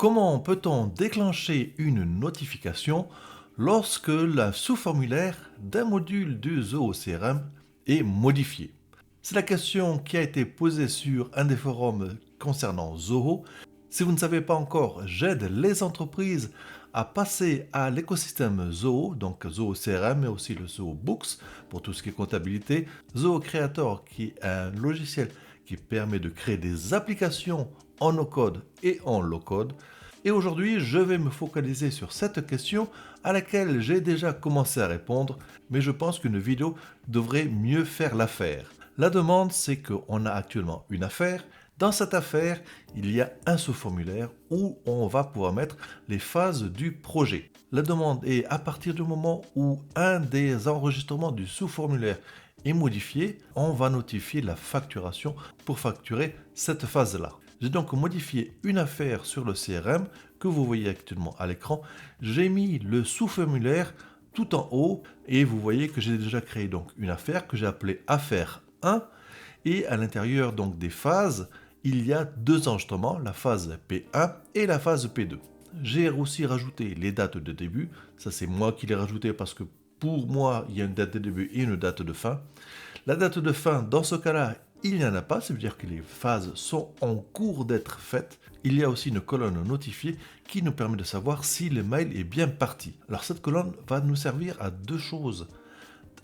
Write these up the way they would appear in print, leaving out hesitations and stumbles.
Comment peut-on déclencher une notification lorsque le sous-formulaire d'un module du Zoho CRM est modifié? C'est la question qui a été posée sur un des forums concernant Zoho. Si vous ne savez pas encore, j'aide les entreprises à passer à l'écosystème Zoho, donc Zoho CRM, mais aussi le Zoho Books pour tout ce qui est comptabilité, Zoho Creator qui est un logiciel qui permet de créer des applications en no-code et en low-code. Et aujourd'hui, je vais me focaliser sur cette question à laquelle j'ai déjà commencé à répondre, mais je pense qu'une vidéo devrait mieux faire l'affaire. La demande, c'est qu'on a actuellement une affaire. Dans cette affaire, il y a un sous-formulaire où on va pouvoir mettre les phases du projet. La demande est à partir du moment où un des enregistrements du sous-formulaire est modifié, on va notifier la facturation pour facturer cette phase-là. J'ai donc modifié une affaire sur le CRM que vous voyez actuellement à l'écran. J'ai mis le sous-formulaire tout en haut et vous voyez que j'ai déjà créé donc une affaire que j'ai appelée affaire 1 et à l'intérieur donc des phases, il y a deux enregistrements, la phase P1 et la phase P2. J'ai aussi rajouté les dates de début, ça c'est moi qui l'ai rajouté parce que pour moi il y a une date de début et une date de fin. La date de fin dans ce cas-là, il n'y en a pas, ça veut dire que les phases sont en cours d'être faites. Il y a aussi une colonne notifiée qui nous permet de savoir si le mail est bien parti. Alors cette colonne va nous servir à deux choses.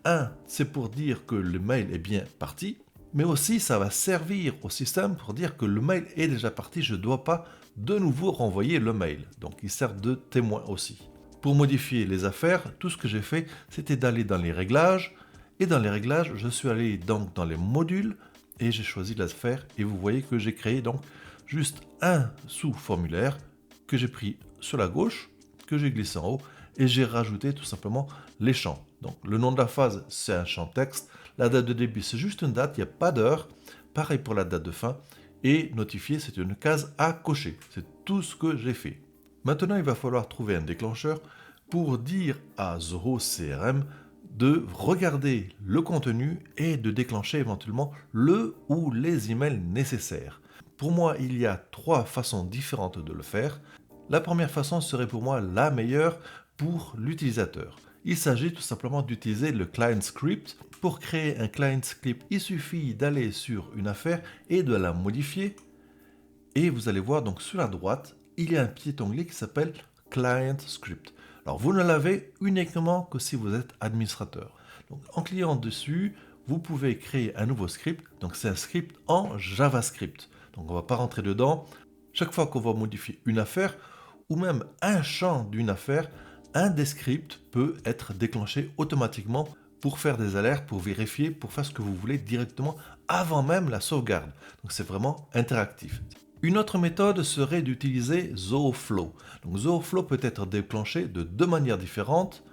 Un, c'est pour dire que le mail est bien parti, mais aussi ça va servir au système pour dire que le mail est déjà parti, je ne dois pas de nouveau renvoyer le mail. Donc il sert de témoin aussi. Pour modifier les affaires, tout ce que j'ai fait, c'était d'aller dans les réglages, et dans les réglages, je suis allé donc dans les modules, et j'ai choisi l'affaire, et vous voyez que j'ai créé donc juste un sous-formulaire que j'ai pris sur la gauche, que j'ai glissé en haut, et j'ai rajouté tout simplement les champs. Donc le nom de la phase, c'est un champ texte, la date de début, c'est juste une date, il n'y a pas d'heure, pareil pour la date de fin, et notifier, c'est une case à cocher. C'est tout ce que j'ai fait. Maintenant, il va falloir trouver un déclencheur pour dire à Zoho CRM de regarder le contenu et de déclencher éventuellement le ou les emails nécessaires. Pour moi, il y a trois façons différentes de le faire. La première façon serait pour moi la meilleure pour l'utilisateur. Il s'agit tout simplement d'utiliser le client script. Pour créer un client script, il suffit d'aller sur une affaire et de la modifier. Et vous allez voir donc sur la droite, il y a un petit onglet qui s'appelle Client Script. Alors vous ne l'avez uniquement que si vous êtes administrateur. Donc en cliquant dessus, vous pouvez créer un nouveau script. Donc c'est un script en JavaScript. Donc on ne va pas rentrer dedans. Chaque fois qu'on va modifier une affaire ou même un champ d'une affaire, un des scripts peut être déclenché automatiquement pour faire des alertes, pour vérifier, pour faire ce que vous voulez directement avant même la sauvegarde. Donc c'est vraiment interactif. Une autre méthode serait d'utiliser ZohoFlow. Donc ZohoFlow peut être déclenché de deux manières différentes.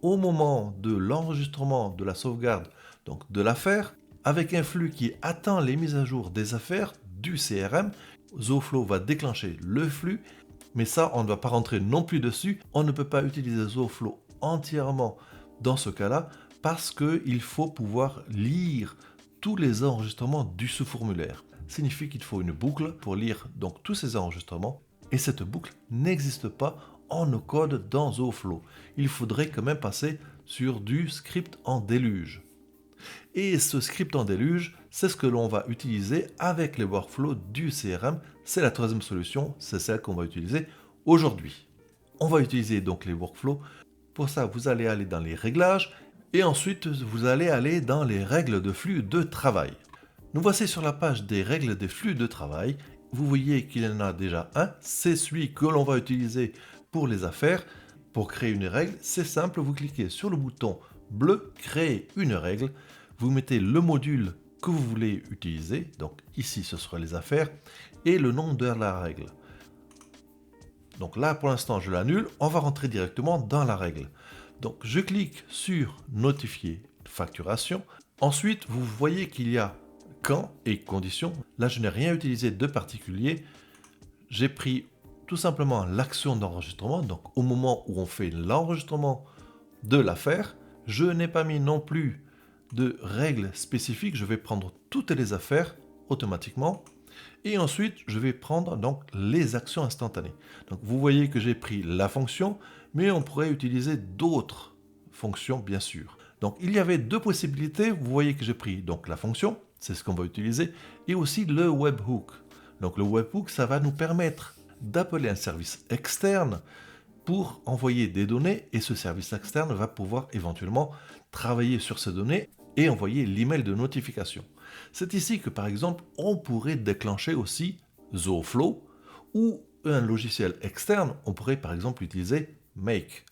Au moment de l'enregistrement de la sauvegarde donc de l'affaire, avec un flux qui attend les mises à jour des affaires du CRM, ZohoFlow va déclencher le flux, mais ça on ne va pas rentrer non plus dessus. On ne peut pas utiliser ZohoFlow entièrement dans ce cas-là parce qu'il faut pouvoir lire tous les enregistrements du sous-formulaire. Signifie qu'il faut une boucle pour lire donc tous ces enregistrements et cette boucle n'existe pas en no-code dans ZohoFlow. Il faudrait quand même passer sur du script en déluge. Et ce script en déluge, c'est ce que l'on va utiliser avec les workflows du CRM. C'est la troisième solution, c'est celle qu'on va utiliser aujourd'hui. On va utiliser donc les workflows. Pour ça, vous allez aller dans les réglages et ensuite vous allez aller dans les règles de flux de travail. Nous voici sur la page des règles des flux de travail. Vous voyez qu'il y en a déjà un, c'est celui que l'on va utiliser pour les affaires. Pour créer une règle, c'est simple, vous cliquez sur le bouton bleu, créer une règle, vous mettez le module que vous voulez utiliser, donc ici ce sera les affaires, et le nom de la règle. Donc là pour l'instant je l'annule, on va rentrer directement dans la règle. Donc je clique sur notifier facturation, ensuite vous voyez qu'il y a quand et conditions. Là, je n'ai rien utilisé de particulier. J'ai pris tout simplement l'action d'enregistrement. Donc, au moment où on fait l'enregistrement de l'affaire, je n'ai pas mis non plus de règles spécifiques. Je vais prendre toutes les affaires automatiquement. Et ensuite, je vais prendre donc les actions instantanées. Donc vous voyez que j'ai pris la fonction, mais on pourrait utiliser d'autres fonctions bien sûr. Donc il y avait deux possibilités. Vous voyez que j'ai pris donc la fonction, c'est ce qu'on va utiliser, et aussi le webhook. Donc le webhook, ça va nous permettre d'appeler un service externe pour envoyer des données, et ce service externe va pouvoir éventuellement travailler sur ces données et envoyer l'email de notification. C'est ici que par exemple on pourrait déclencher aussi Zooflow ou un logiciel externe, on pourrait par exemple utiliser Make.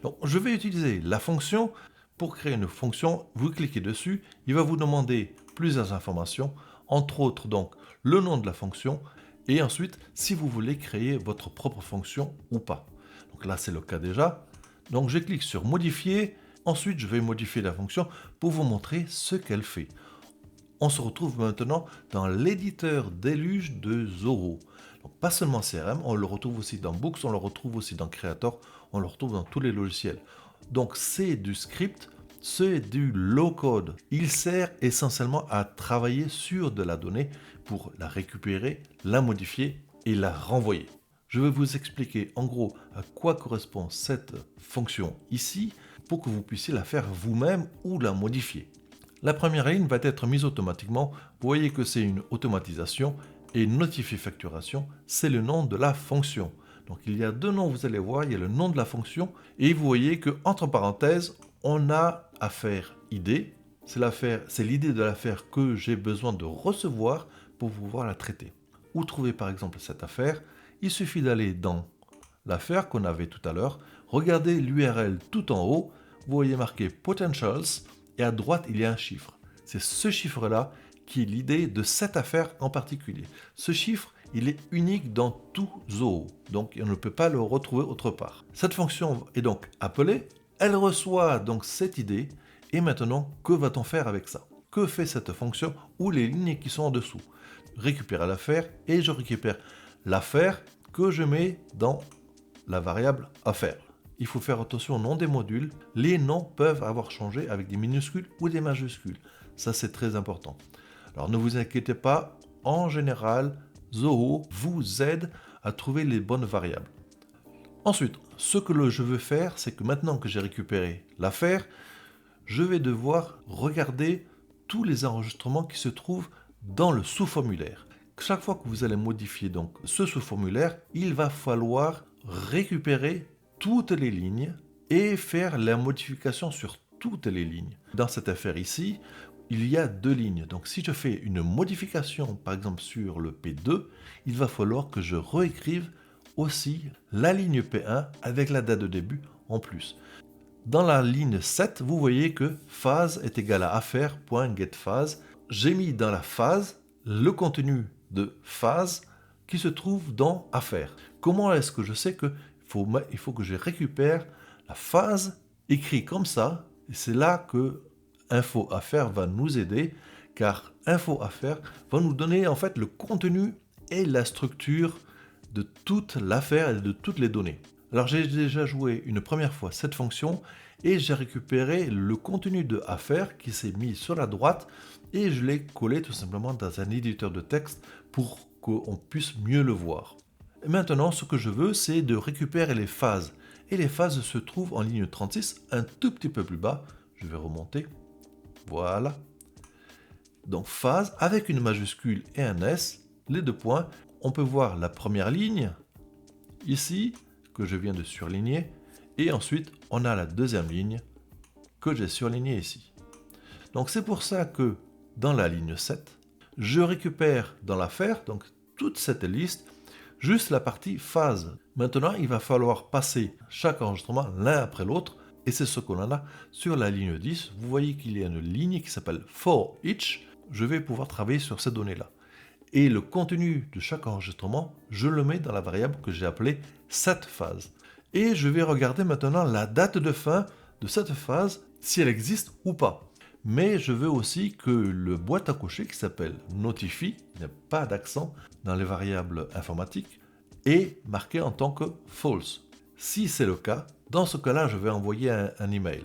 Donc je vais utiliser la fonction. Pour créer une fonction, vous cliquez dessus, il va vous demander plusieurs informations, entre autres donc le nom de la fonction et ensuite si vous voulez créer votre propre fonction ou pas. Donc là c'est le cas déjà. Donc je clique sur modifier, ensuite je vais modifier la fonction pour vous montrer ce qu'elle fait. On se retrouve maintenant dans l'éditeur déluge de Zoho. Donc pas seulement CRM, on le retrouve aussi dans Books, on le retrouve aussi dans Creator, on le retrouve dans tous les logiciels. Donc c'est du script, c'est du low-code. Il sert essentiellement à travailler sur de la donnée pour la récupérer, la modifier et la renvoyer. Je vais vous expliquer en gros à quoi correspond cette fonction ici pour que vous puissiez la faire vous-même ou la modifier. La première ligne va être mise automatiquement. Vous voyez que c'est une automatisation et notifier facturation, c'est le nom de la fonction. Donc il y a deux noms, vous allez voir, il y a le nom de la fonction et vous voyez que entre parenthèses, on a affaire ID. C'est l'idée de l'affaire que j'ai besoin de recevoir pour pouvoir la traiter. Où trouver par exemple cette affaire? Il suffit d'aller dans l'affaire qu'on avait tout à l'heure, regardez l'URL tout en haut, vous voyez marqué Potentials et à droite il y a un chiffre. C'est ce chiffre-là qui est l'idée de cette affaire en particulier. Ce chiffre, il est unique dans tout Zoho, donc on ne peut pas le retrouver autre part. Cette fonction est donc appelée, elle reçoit donc cette idée, et maintenant, que va-t-on faire avec ça? Que fait cette fonction ou les lignes qui sont en dessous? Récupérer l'affaire, et je récupère l'affaire que je mets dans la variable affaire. Il faut faire attention au nom des modules, les noms peuvent avoir changé avec des minuscules ou des majuscules, ça c'est très important. Alors ne vous inquiétez pas, en général, Zoho vous aide à trouver les bonnes variables. Ensuite, ce que je veux faire, c'est que maintenant que j'ai récupéré l'affaire, je vais devoir regarder tous les enregistrements qui se trouvent dans le sous-formulaire. Chaque fois que vous allez modifier donc ce sous-formulaire, il va falloir récupérer toutes les lignes et faire la modification sur toutes les lignes. Dans cette affaire ici, il y a deux lignes. Donc si je fais une modification, par exemple sur le P2, il va falloir que je réécrive aussi la ligne P1 avec la date de début en plus. Dans la ligne 7, vous voyez que phase est égal à affaire.getPhase. J'ai mis dans la phase le contenu de phase qui se trouve dans affaire. Comment est-ce que je sais qu'il faut que je récupère la phase écrite comme ça? Et c'est là que info affaire va nous aider, car info affaire va nous donner en fait le contenu et la structure de toute l'affaire et de toutes les données. Alors j'ai déjà joué une première fois cette fonction et j'ai récupéré le contenu de affaire qui s'est mis sur la droite et je l'ai collé tout simplement dans un éditeur de texte pour qu'on puisse mieux le voir. Et maintenant, ce que je veux, c'est de récupérer les phases. Et les phases se trouvent en ligne 36, un tout petit peu plus bas. Je vais remonter. Voilà. Donc phase avec une majuscule et un S, les deux points. On peut voir la première ligne ici que je viens de surligner et ensuite on a la deuxième ligne que j'ai surlignée ici. Donc c'est pour ça que dans la ligne 7, je récupère dans l'affaire donc toute cette liste, juste la partie phase. Maintenant, il va falloir passer chaque enregistrement l'un après l'autre et c'est ce qu'on a sur la ligne 10. Vous voyez qu'il y a une ligne qui s'appelle for each. Je vais pouvoir travailler sur ces données-là. Et le contenu de chaque enregistrement, je le mets dans la variable que j'ai appelée cette phase. Et je vais regarder maintenant la date de fin de cette phase, si elle existe ou pas. Mais je veux aussi que le boîte à cocher qui s'appelle Notify, il n'y a pas d'accent dans les variables informatiques, est marqué en tant que false. Si c'est le cas, dans ce cas-là, je vais envoyer un email.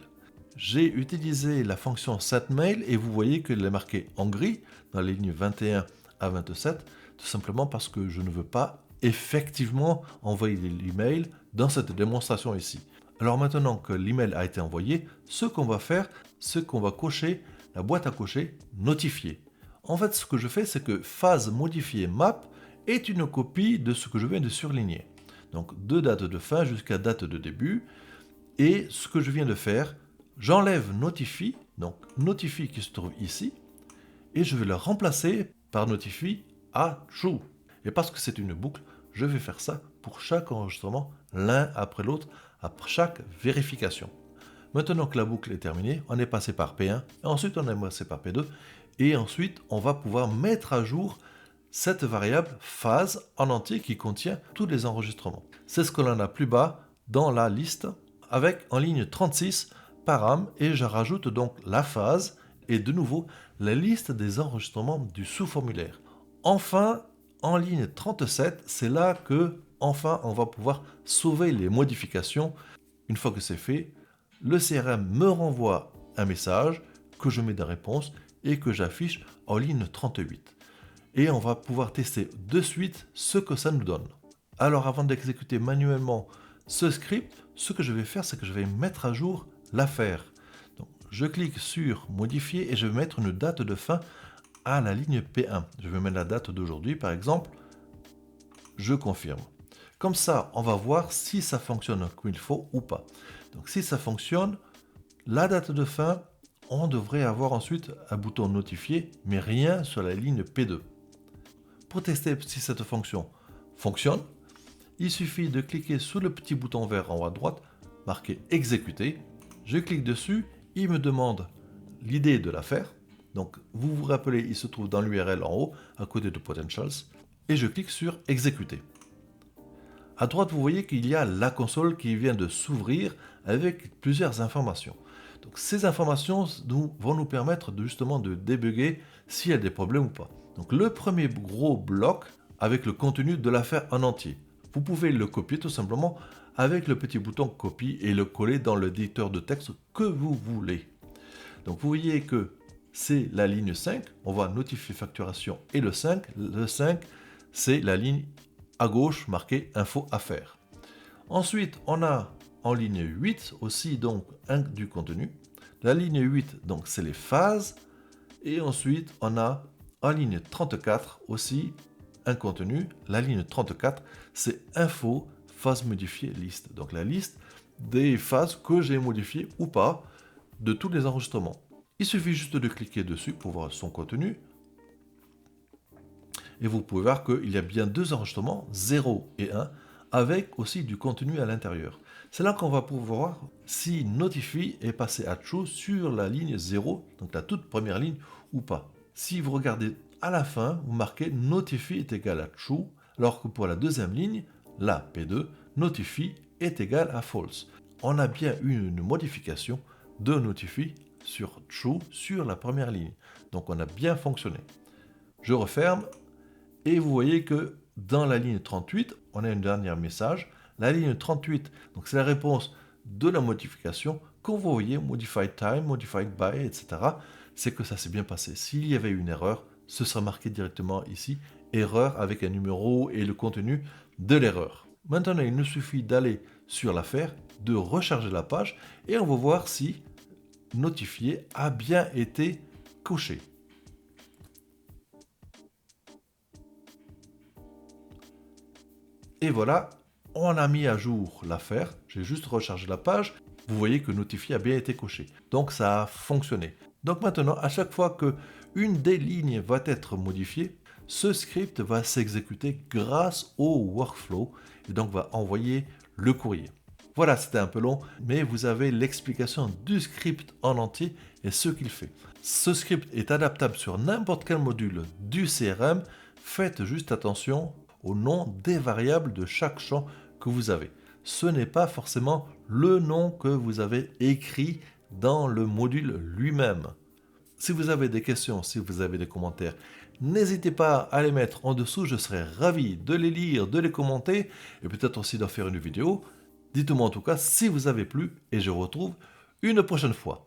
J'ai utilisé la fonction setMail et vous voyez qu'elle est marquée en gris dans les lignes 21 à 27. tout simplement parce que je ne veux pas effectivement envoyer l'email dans cette démonstration ici. Alors maintenant que l'email a été envoyé, ce qu'on va faire, c'est qu'on va cocher la boîte à cocher notifier. En fait, ce que je fais, c'est que phase modifiée map est une copie de ce que je viens de surligner. Donc de date de fin jusqu'à date de début. Et ce que je viens de faire, j'enlève notifie, donc notifie qui se trouve ici, et je vais le remplacer par notifie à true. Et parce que c'est une boucle, je vais faire ça pour chaque enregistrement, l'un après l'autre, après chaque vérification. Maintenant que la boucle est terminée, on est passé par P1, et ensuite on est passé par P2, et ensuite on va pouvoir mettre à jour cette variable phase en entier qui contient tous les enregistrements. C'est ce que l'on a plus bas dans la liste, avec en ligne 36 param, et je rajoute donc la phase et de nouveau la liste des enregistrements du sous-formulaire. Enfin, en ligne 37, c'est là que enfin on va pouvoir sauver les modifications. Une fois que c'est fait, le CRM me renvoie un message que je mets de réponse et que j'affiche en ligne 38. Et on va pouvoir tester de suite ce que ça nous donne. Alors avant d'exécuter manuellement ce script, ce que je vais faire, c'est que je vais mettre à jour l'affaire. Donc, je clique sur modifier et je vais mettre une date de fin à la ligne P1. Je vais mettre la date d'aujourd'hui par exemple. Je confirme. Comme ça, on va voir si ça fonctionne comme il faut ou pas. Donc si ça fonctionne, la date de fin, on devrait avoir ensuite un bouton notifier, mais rien sur la ligne P2. Pour tester si cette fonction fonctionne, il suffit de cliquer sur le petit bouton vert en haut à droite, marqué exécuter. Je clique dessus, il me demande l'idée de l'affaire. Donc vous vous rappelez, il se trouve dans l'URL en haut, à côté de Potentials, et je clique sur exécuter. À droite, vous voyez qu'il y a la console qui vient de s'ouvrir avec plusieurs informations. Donc ces informations vont nous permettre justement de débugger s'il y a des problèmes ou pas. Donc le premier gros bloc avec le contenu de l'affaire en entier. Vous pouvez le copier tout simplement avec le petit bouton copie et le coller dans l'éditeur de texte que vous voulez. Donc vous voyez que c'est la ligne 5, on va notifier facturation et le 5. Le 5, c'est la ligne à gauche marquée info affaires. Ensuite, on a en ligne 8 aussi donc du contenu. La ligne 8, donc c'est les phases. Et ensuite, on a en ligne 34 aussi un contenu. La ligne 34, c'est info phase modifiée liste. Donc la liste des phases que j'ai modifiées ou pas de tous les enregistrements. Il suffit juste de cliquer dessus pour voir son contenu. Et vous pouvez voir qu'il y a bien deux enregistrements, 0 et 1, avec aussi du contenu à l'intérieur. C'est là qu'on va pouvoir voir si Notify est passé à True sur la ligne 0, donc la toute première ligne, ou pas. Si vous regardez à la fin, vous marquez Notify est égal à True, alors que pour la deuxième ligne, la P2, Notify est égal à False. On a bien eu une modification de Notify sur True sur la première ligne. Donc on a bien fonctionné. Je referme. Et vous voyez que dans la ligne 38, on a un dernier message. La ligne 38, donc c'est la réponse de la modification. Quand vous voyez Modified Time, Modified By, etc., c'est que ça s'est bien passé. S'il y avait une erreur, ce sera marqué directement ici, erreur avec un numéro et le contenu de l'erreur. Maintenant, il nous suffit d'aller sur l'affaire, de recharger la page et on va voir si notifié a bien été coché. Et voilà, on a mis à jour l'affaire. J'ai juste rechargé la page. Vous voyez que notifié a bien été coché. Donc ça a fonctionné. Donc maintenant, à chaque fois que une des lignes va être modifiée, ce script va s'exécuter grâce au workflow et donc va envoyer le courrier. Voilà, c'était un peu long, mais vous avez l'explication du script en entier et ce qu'il fait. Ce script est adaptable sur n'importe quel module du CRM. Faites juste attention au nom des variables de chaque champ que vous avez. Ce n'est pas forcément le nom que vous avez écrit dans le module lui-même. Si vous avez des questions, si vous avez des commentaires, n'hésitez pas à les mettre en dessous, je serai ravi de les lire, de les commenter et peut-être aussi d'en faire une vidéo. Dites-moi en tout cas si vous avez plu et je vous retrouve une prochaine fois.